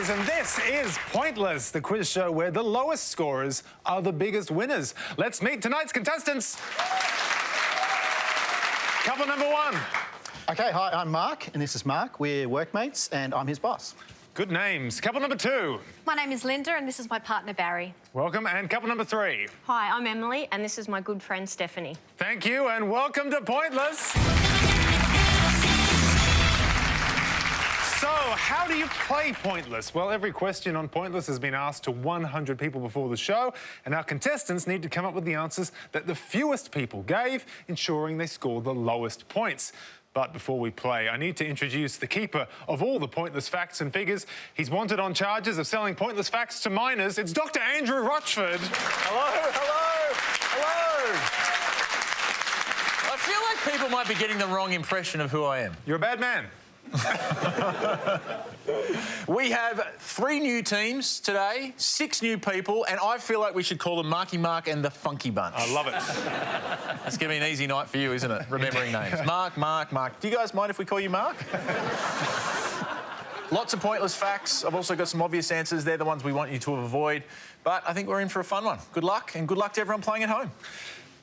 Boys, and this is Pointless, the quiz show where the lowest scorers are the biggest winners. Let's meet tonight's contestants. Couple number one. Okay, hi, I'm Mark, and this is Mark. We're workmates, and I'm his boss. Good names. Couple number two. My name is Linda, and this is my partner, Barry. Welcome. And couple number three. Hi, I'm Emily, and this is my good friend, Stephanie. Thank you, and welcome to Pointless. So, how do you play Pointless? Well, every question on Pointless has been asked to 100 people before the show, and our contestants need to come up with the answers that the fewest people gave, ensuring they score the lowest points. But before we play, I need to introduce the keeper of all the pointless facts and figures. He's wanted on charges of selling pointless facts to minors. It's Dr. Andrew Rochford. Hello, hello, hello. I feel like people might be getting the wrong impression of who I am. You're a bad man. We have 3 new teams today, 6 new people, and I feel like we should call them Marky Mark and the Funky Bunch. I love it. It's going to be an easy night for you, isn't it? Remembering names. Mark, Mark, Mark. Do you guys mind if we call you Mark? Lots of pointless facts. I've also got some obvious answers. They're the ones we want you to avoid. But I think we're in for a fun one. Good luck, and good luck to everyone playing at home.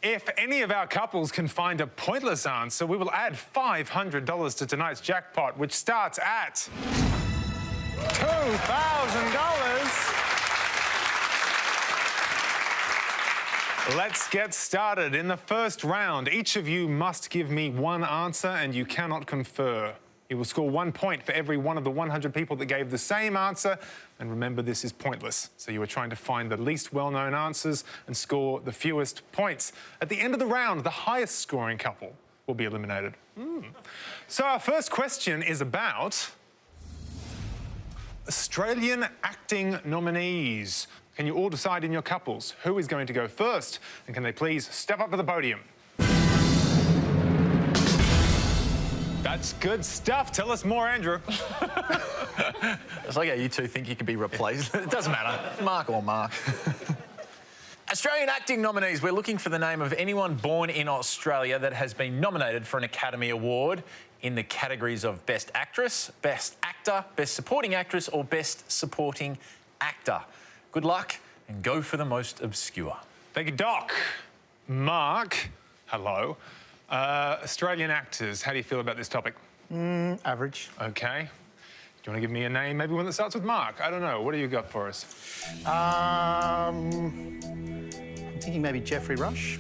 If any of our couples can find a pointless answer, we will add $500 to tonight's jackpot, which starts at $2,000. Let's get started. In the first round, each of you must give me one answer and you cannot confer. You will score 1 point for every one of the 100 people that gave the same answer. And remember, this is pointless. So you are trying to find the least well-known answers and score the fewest points. At the end of the round, the highest scoring couple will be eliminated. So our first question is about Australian acting nominees. Can you all decide in your couples who is going to go first? And can they please step up to the podium? That's good stuff. Tell us more, Andrew. It's like how you two think you could be replaced. It doesn't matter. Mark or Mark. Australian acting nominees. We're looking for the name of anyone born in Australia that has been nominated for an Academy Award in the categories of Best Actress, Best Actor, Best Supporting Actress or Best Supporting Actor. Good luck and go for the most obscure. Thank you, Doc. Mark, hello. Australian actors, how do you feel about this topic? Average. Okay. Do you want to give me a name, maybe one that starts with Mark? I don't know. What do you got for us? I'm thinking maybe Geoffrey Rush.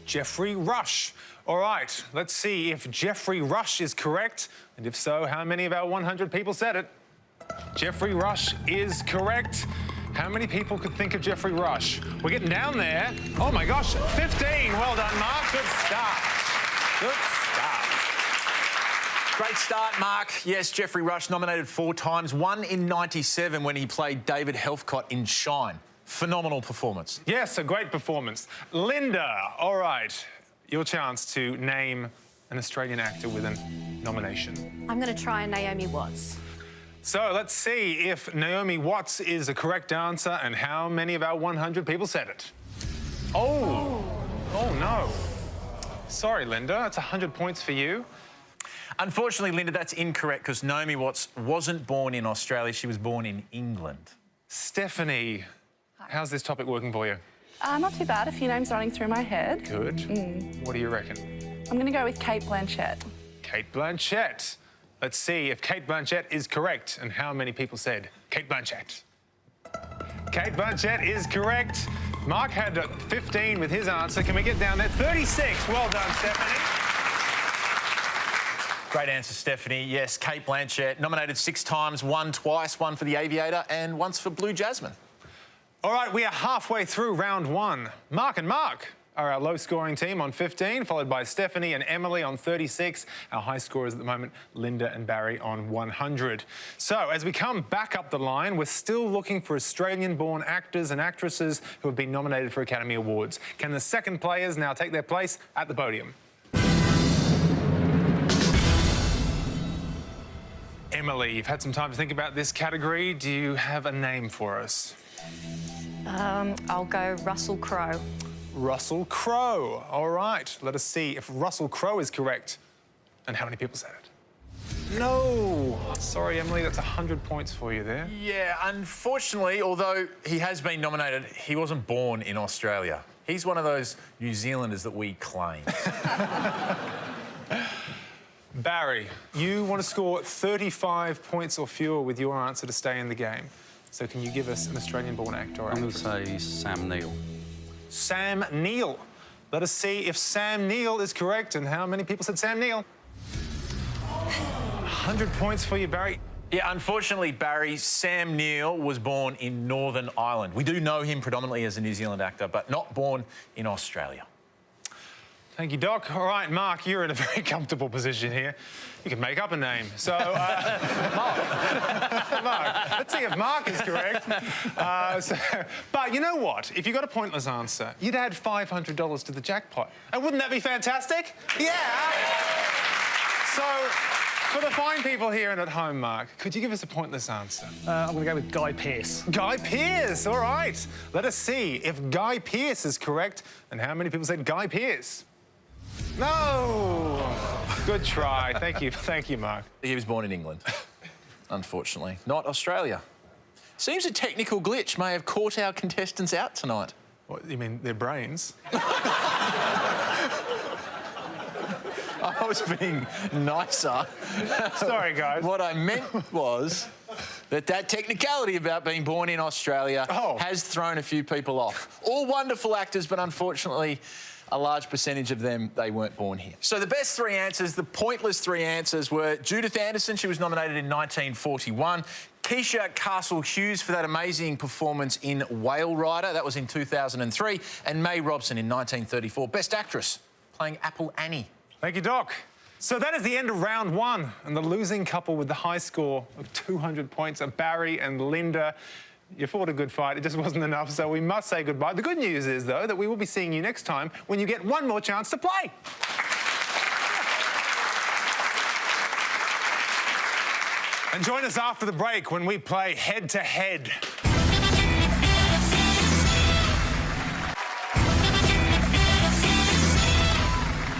Geoffrey Rush. All right, let's see if Geoffrey Rush is correct. And if so, how many of our 100 people said it? Geoffrey Rush is correct. How many people could think of Geoffrey Rush? We're getting down there. Oh, my gosh, 15. Well done, Mark. Good start. Good start. Great start, Mark. Yes, Geoffrey Rush nominated 4 times, one in '97 when he played David Helfcott in Shine. Phenomenal performance. Yes, a great performance. Linda, all right, your chance to name an Australian actor with a nomination. I'm going to try Naomi Watts. So let's see if Naomi Watts is a correct answer and how many of our 100 people said it. Oh no. Sorry, Linda, that's 100 points for you. Unfortunately, Linda, that's incorrect because Naomi Watts wasn't born in Australia. She was born in England. Stephanie, how's this topic working for you? Not too bad. A few names running through my head. Good. What do you reckon? I'm going to go with Cate Blanchett. Cate Blanchett. Let's see if Cate Blanchett is correct and how many people said Cate Blanchett. Cate Blanchett is correct. Mark had 15 with his answer. Can we get down there? 36. Well done, Stephanie. Great answer, Stephanie. Yes, Cate Blanchett, nominated 6 times, won twice, one for The Aviator and once for Blue Jasmine. All right, we are halfway through round 1. Mark and Mark are our low-scoring team on 15, followed by Stephanie and Emily on 36. Our high scorers at the moment, Linda and Barry on 100. So, as we come back up the line, we're still looking for Australian-born actors and actresses who have been nominated for Academy Awards. Can the second players now take their place at the podium? Emily, you've had some time to think about this category. Do you have a name for us? I'll go Russell Crowe. Russell Crowe. All right, let us see if Russell Crowe is correct and how many people said it. No. Sorry, Emily, that's 100 points for you there. Yeah, unfortunately, although he has been nominated, he wasn't born in Australia. He's one of those New Zealanders that we claim. Barry, you want to score 35 points or fewer with your answer to stay in the game. So can you give us an Australian-born actor or I'm going actress? to say Sam Neill. Sam Neill. Let us see if Sam Neill is correct and how many people said Sam Neill. 100 points for you, Barry. Yeah, unfortunately, Barry, Sam Neill was born in Northern Ireland. We do know him predominantly as a New Zealand actor, but not born in Australia. Thank you, Doc. All right, Mark, you're in a very comfortable position here. You can make up a name. So, Mark. Let's see if Mark is correct. But you know what? If you got a pointless answer, you'd add $500 to the jackpot. And wouldn't that be fantastic? Yeah. So, for the fine people here and at home, Mark, could you give us a pointless answer? I'm going to go with Guy Pearce. Guy Pearce, all right. Let us see if Guy Pearce is correct and how many people said Guy Pearce. No! Good try. Thank you, Mark. He was born in England, unfortunately, not Australia. Seems a technical glitch may have caught our contestants out tonight. What, you mean their brains? I was being nicer. Sorry, guys. What I meant was that technicality about being born in Australia has thrown a few people off. All wonderful actors, but unfortunately, a large percentage of them, they weren't born here. So the best three answers, the pointless three answers were Judith Anderson, she was nominated in 1941. Keisha Castle-Hughes for that amazing performance in Whale Rider, that was in 2003. And May Robson in 1934, Best Actress, playing Apple Annie. Thank you, Doc. So that is the end of round one, and the losing couple with the high score of 200 points are Barry and Linda. You fought a good fight, it just wasn't enough, so we must say goodbye. The good news is, though, that we will be seeing you next time when you get one more chance to play. And join us after the break when we play head-to-head.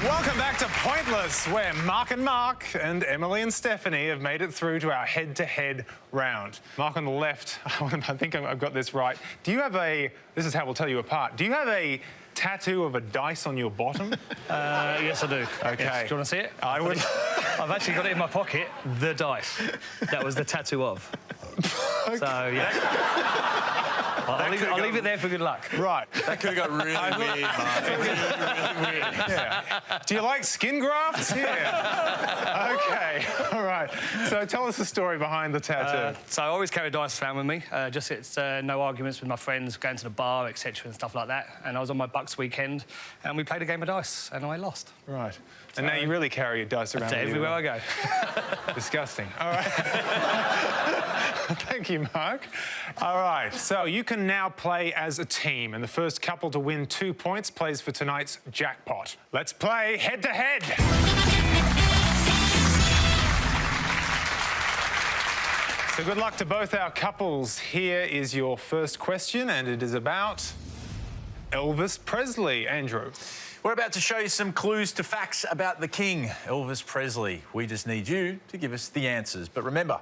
Welcome back to Pointless, where Mark and Emily and Stephanie have made it through to our head-to-head round. Mark on the left, I think I've got this right. Do you have this is how we'll tell you apart, do you have a tattoo of a dice on your bottom? Yes, I do. Okay. Yes. Do you want to see it? I would. I've actually got it in my pocket, the dice. That was the tattoo of. Okay. So, yeah. I'll leave it there for good luck. Right. That could have got really weird, Mark. Really weird. Yeah. Do you like skin grafts? Yeah. Okay. All right. So tell us the story behind the tattoo. So I always carry a dice around with me. It's no arguments with my friends, going to the bar, etc. and stuff like that. And I was on my Bucks weekend, and we played a game of dice, and I lost. Right. And now you really carry your dice around with you. Everywhere I go. Disgusting. All right. Thank you, Mark. All right, so you can now play as a team, and the first couple to win 2 points plays for tonight's jackpot. Let's play head-to-head. So good luck to both our couples. Here is your first question, and it is about Elvis Presley. Andrew. We're about to show you some clues to facts about the King, Elvis Presley. We just need you to give us the answers. But remember,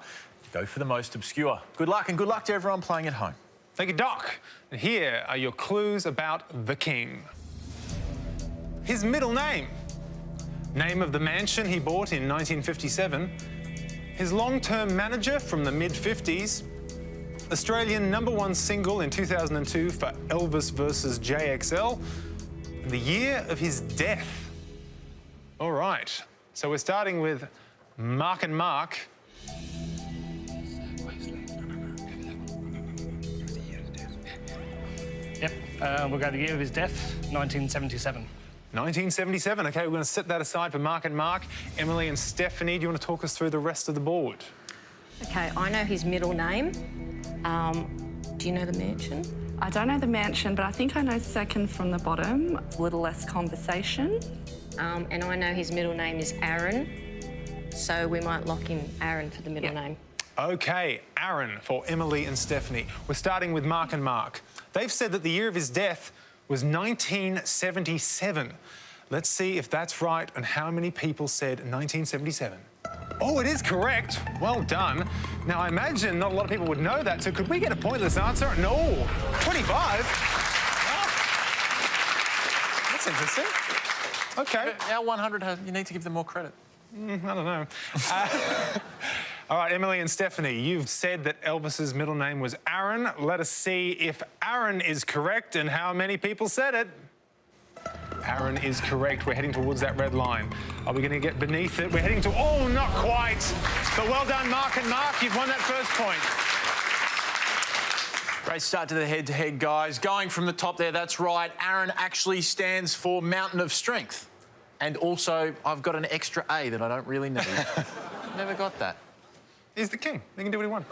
go for the most obscure. Good luck, and good luck to everyone playing at home. Thank you, Doc. And here are your clues about the King. His middle name. Name of the mansion he bought in 1957. His long-term manager from the mid-50s. Australian #1 single in 2002 for Elvis versus JXL. The year of his death. All right, so we're starting with Mark and Mark. Yep, we'll go the year of his death, 1977. 1977. OK, we're going to set that aside for Mark and Mark. Emily and Stephanie, do you want to talk us through the rest of the board? OK, I know his middle name. Do you know the mansion? I don't know the mansion, but I think I know second from the bottom. A little less conversation. And I know his middle name is Aaron, so we might lock in Aaron for the middle name. OK, Aaron for Emily and Stephanie. We're starting with Mark and Mark. They've said that the year of his death was 1977. Let's see if that's right and how many people said 1977. Oh, it is correct. Well done. Now, I imagine not a lot of people would know that, so could we get a pointless answer? No. 25? Oh. That's interesting. OK. Our 100, you need to give them more credit. I don't know. All right, Emily and Stephanie, you've said that Elvis's middle name was Aaron. Let us see if Aaron is correct and how many people said it. Aaron is correct. We're heading towards that red line. Are we going to get beneath it? We're heading to... Oh, not quite. But well done, Mark and Mark. You've won that first point. Great start to the head-to-head, guys. Going from the top there, that's right. Aaron actually stands for Mountain of Strength. And also, I've got an extra A that I don't really need. Never got that. He's the king. He can do what he wants.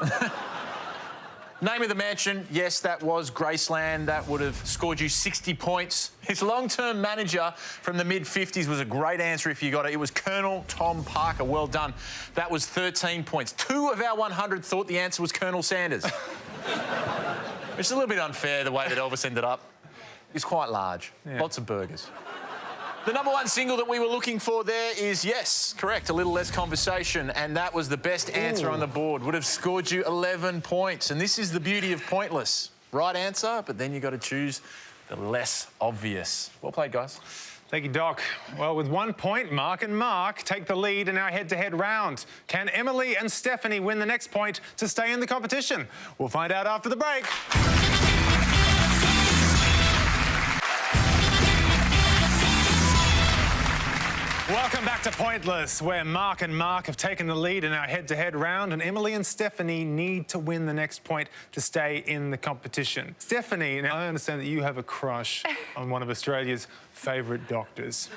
Name of the mansion, yes, that was Graceland. That would have scored you 60 points. His long-term manager from the mid-50s was a great answer if you got it. It was Colonel Tom Parker. Well done. That was 13 points. 2 of our 100 thought the answer was Colonel Sanders. Which is a little bit unfair, the way that Elvis ended up. He's quite large. Yeah. Lots of burgers. The number 1 single that we were looking for there is, yes, correct, A Little Less Conversation, and that was the best answer on the board. Would have scored you 11 points, and this is the beauty of Pointless. Right answer, but then you've got to choose the less obvious. Well played, guys. Thank you, Doc. Well, with 1 point, Mark and Mark take the lead in our head-to-head round. Can Emily and Stephanie win the next point to stay in the competition? We'll find out after the break. Welcome back to Pointless, where Mark and Mark have taken the lead in our head-to-head round, and Emily and Stephanie need to win the next point to stay in the competition. Stephanie, now I understand that you have a crush on one of Australia's favourite doctors.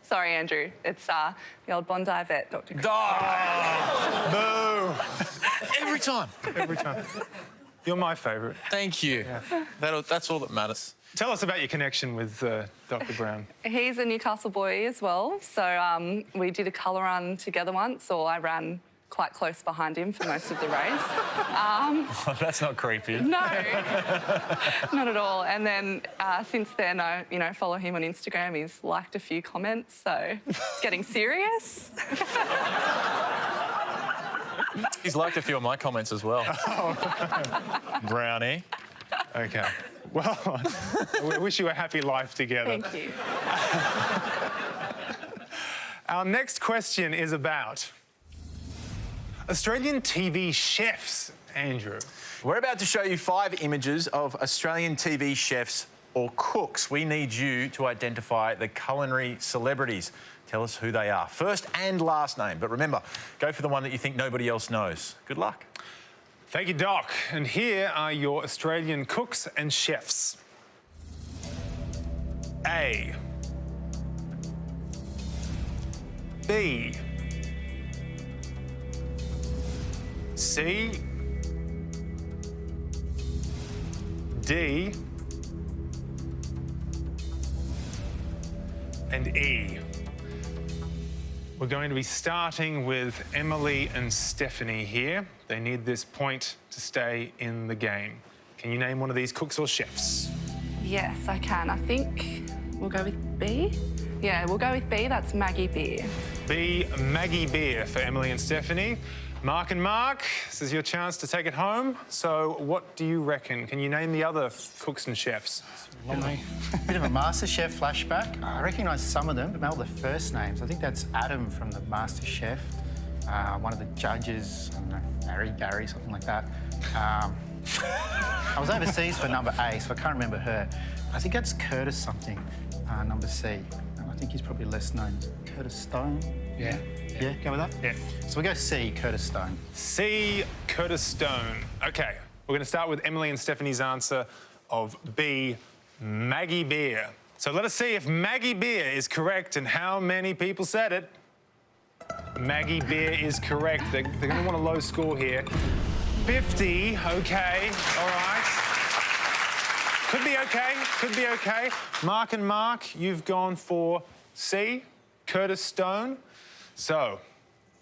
Sorry, Andrew. It's the old Bondi vet, Dr. Chris. Boo! Every time. Every time. You're my favourite. Thank you. Yeah. That's all that matters. Tell us about your connection with Dr. Brown. He's a Newcastle boy as well, so we did a colour run together once, or I ran quite close behind him for most of the race. That's not creepy. No, not at all. And then since then, I follow him on Instagram. He's liked a few comments, so it's getting serious. He's liked a few of my comments as well. Brownie. OK. Well, we wish you a happy life together. Thank you. Our next question is about Australian TV chefs, Andrew. We're about to show you 5 images of Australian TV chefs or cooks. We need you to identify the culinary celebrities. Tell us who they are. First and last name. But remember, go for the one that you think nobody else knows. Good luck. Thank you, Doc. And here are your Australian cooks and chefs. A. B. C. D. And E. We're going to be starting with Emily and Stephanie here. They need this point to stay in the game. Can you name one of these cooks or chefs? Yes, I can. I think we'll go with B. Yeah, we'll go with B. That's Maggie Beer. B, Maggie Beer for Emily and Stephanie. Mark and Mark, this is your chance to take it home. So what do you reckon? Can you name the other cooks and chefs? Bit of a MasterChef flashback. I recognise some of them, but the first names. I think that's Adam from the MasterChef. One of the judges, I don't know, Barry, something like that. I was overseas for number A, so I can't remember her. I think that's Curtis something, number C. I think he's probably less known. Curtis Stone? Yeah. Yeah, go with that? Yeah. So we go C, Curtis Stone. C, Curtis Stone. OK, we're going to start with Emily and Stephanie's answer of B, Maggie Beer. So let us see if Maggie Beer is correct and how many people said it. Maggie Beer is correct. They're going to want a low score here. 50, OK, all right. Could be OK, could be OK. Mark and Mark, you've gone for C, Curtis Stone. So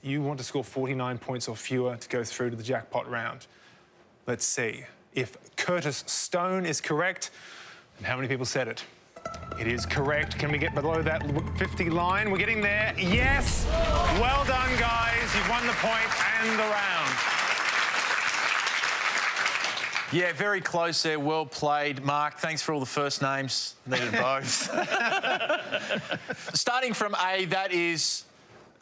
you want to score 49 points or fewer to go through to the jackpot round. Let's see if Curtis Stone is correct and how many people said it. It is correct. Can we get below that 50 line? We're getting there. Yes! Well done, guys. You've won the point and the round. Yeah, very close there. Well played, Mark. Thanks for all the first names. Needed both. Starting from A, that is...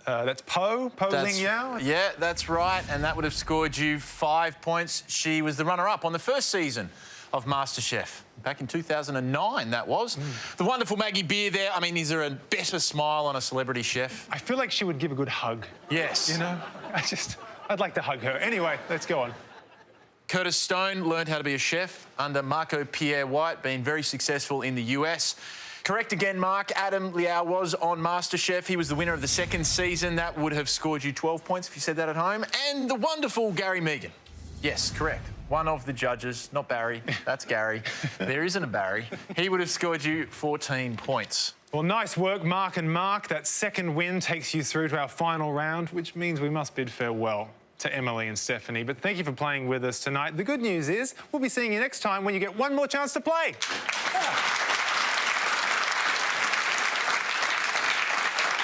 That's Po Ling Yao. Yeah, that's right. And that would have scored you 5 points. She was the runner-up on the first season of MasterChef. Back in 2009, that was. The wonderful Maggie Beer there. I mean, is there a better smile on a celebrity chef? I feel like she would give a good hug. Yes. You know? I'd like to hug her. Anyway, let's go on. Curtis Stone learned how to be a chef under Marco Pierre White, being very successful in the US. Correct again, Mark. Adam Liao was on MasterChef. He was the winner of the second season. That would have scored you 12 points if you said that at home. And the wonderful Gary Megan. Yes, correct. One of the judges, not Barry. That's Gary. There isn't a Barry. He would have scored you 14 points. Well, nice work, Mark and Mark. That second win takes you through to our final round, which means we must bid farewell to Emily and Stephanie. But thank you for playing with us tonight. The good news is we'll be seeing you next time when you get one more chance to play.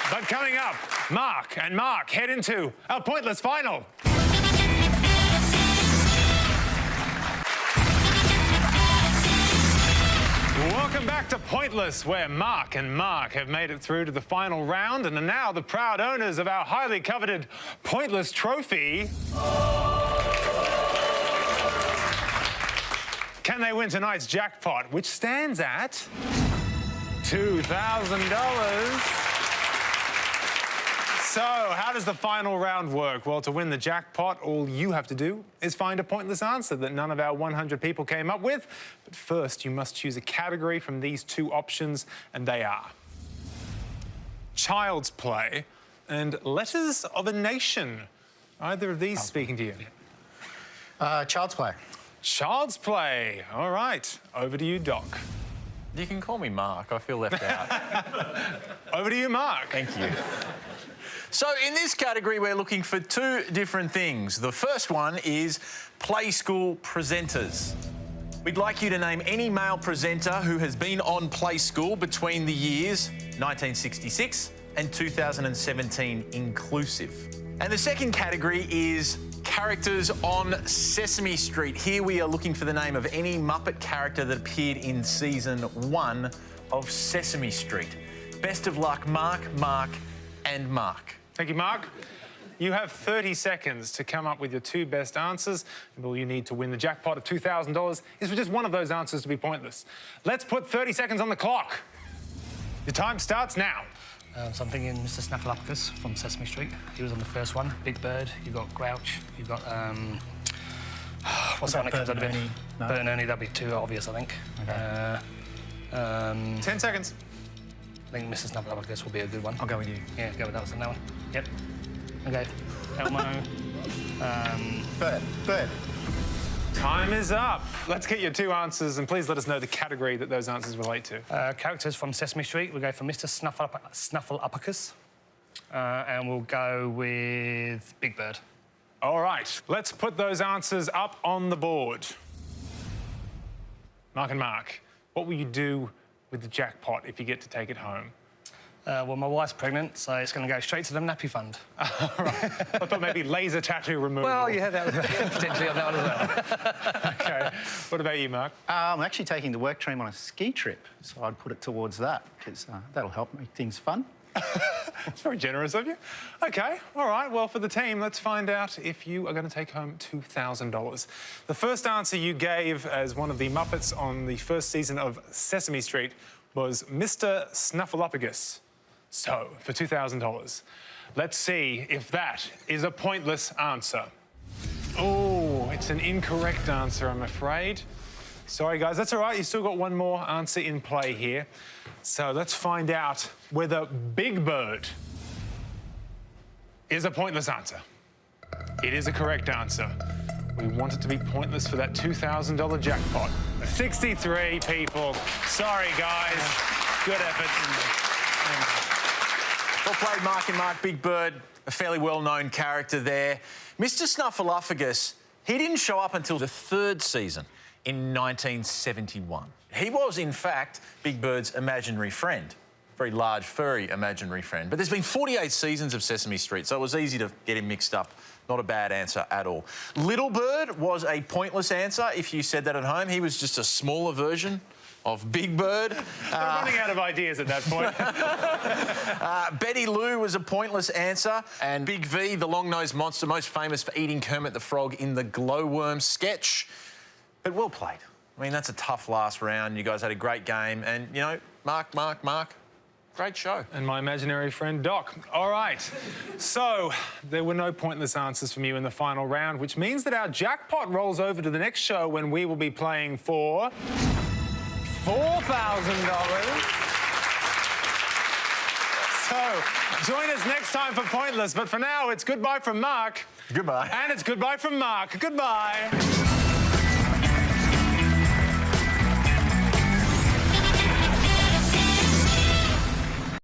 But coming up, Mark and Mark head into our Pointless Final. Welcome back to Pointless, where Mark and Mark have made it through to the final round and are now the proud owners of our highly coveted Pointless trophy. Can they win tonight's jackpot, which stands at $2,000? So, how does the final round work? Well, to win the jackpot, all you have to do is find a pointless answer that none of our 100 people came up with. But first, you must choose a category from these two options, and they are Child's Play and Letters of a Nation. Either of these speaking to you? Child's Play. Child's Play. All right. Over to you, Doc. You can call me Mark. I feel left out. Over to you, Mark. Thank you. So in this category, we're looking for two different things. The first one is Play School presenters. We'd like you to name any male presenter who has been on Play School between the years 1966 and 2017 inclusive. And the second category is characters on Sesame Street. Here we are looking for the name of any Muppet character that appeared in season 1 of Sesame Street. Best of luck, Mark, Mark, and Mark. Thank you, Mark. You have 30 seconds to come up with your two best answers, and all you need to win the jackpot of $2,000 is for just one of those answers to be pointless. Let's put 30 seconds on the clock. Your time starts now. So I'm thinking Mr. Snuffleupagus from Sesame Street. He was on the first one. Big Bird. You got Grouch. You got what's that one that comes out of it? No. Bert and Ernie. That'd be too obvious, I think. Okay. 10 seconds. I think Mr. Snuffleupagus will be a good one. I'll go with you. Yeah, go with that one. Yep. Okay. Elmo. Bird. Time is up. Let's get your two answers, and please let us know the category that those answers relate to. Characters from Sesame Street. We'll go for Mr. Snuffleupagus. And we'll go with Big Bird. All right, let's put those answers up on the board. Mark and Mark, what will you do with the jackpot if you get to take it home? Well, my wife's pregnant, so it's going to go straight to the nappy fund. Right. I thought maybe laser tattoo removal. Well, yeah, that was potentially on that one as well. OK. What about you, Mark? I'm actually taking the work team on a ski trip, so I'd put it towards that, because that'll help make things fun. That's very generous of you. OK, all right. Well, for the team, let's find out if you are going to take home $2,000. The first answer you gave as one of the Muppets on the first season of Sesame Street was Mr. Snuffleupagus. So, for $2,000, let's see if that is a pointless answer. Oh, it's an incorrect answer, I'm afraid. Sorry, guys, that's all right. You've still got one more answer in play here. So let's find out whether Big Bird is a pointless answer. It is a correct answer. We want it to be pointless for that $2,000 jackpot. 63 people. Sorry, guys. Good effort. Well played, Mark and Mark. Big Bird, a fairly well-known character there. Mr. Snuffleupagus, he didn't show up until the third season. in 1971. He was, in fact, Big Bird's imaginary friend. Very large, furry imaginary friend. But there's been 48 seasons of Sesame Street, so it was easy to get him mixed up. Not a bad answer at all. Little Bird was a pointless answer if you said that at home. He was just a smaller version of Big Bird. They're running out of ideas at that point. Betty Lou was a pointless answer. And Big V, the long-nosed monster, most famous for eating Kermit the Frog in the Glowworm sketch. But well played. I mean, that's a tough last round. You guys had a great game. And, you know, Mark, great show. And my imaginary friend, Doc. All right. So, there were no pointless answers from you in the final round, which means that our jackpot rolls over to the next show when we will be playing for $4,000. So, join us next time for Pointless. But for now, it's goodbye from Mark. Goodbye. And it's goodbye from Mark. Goodbye.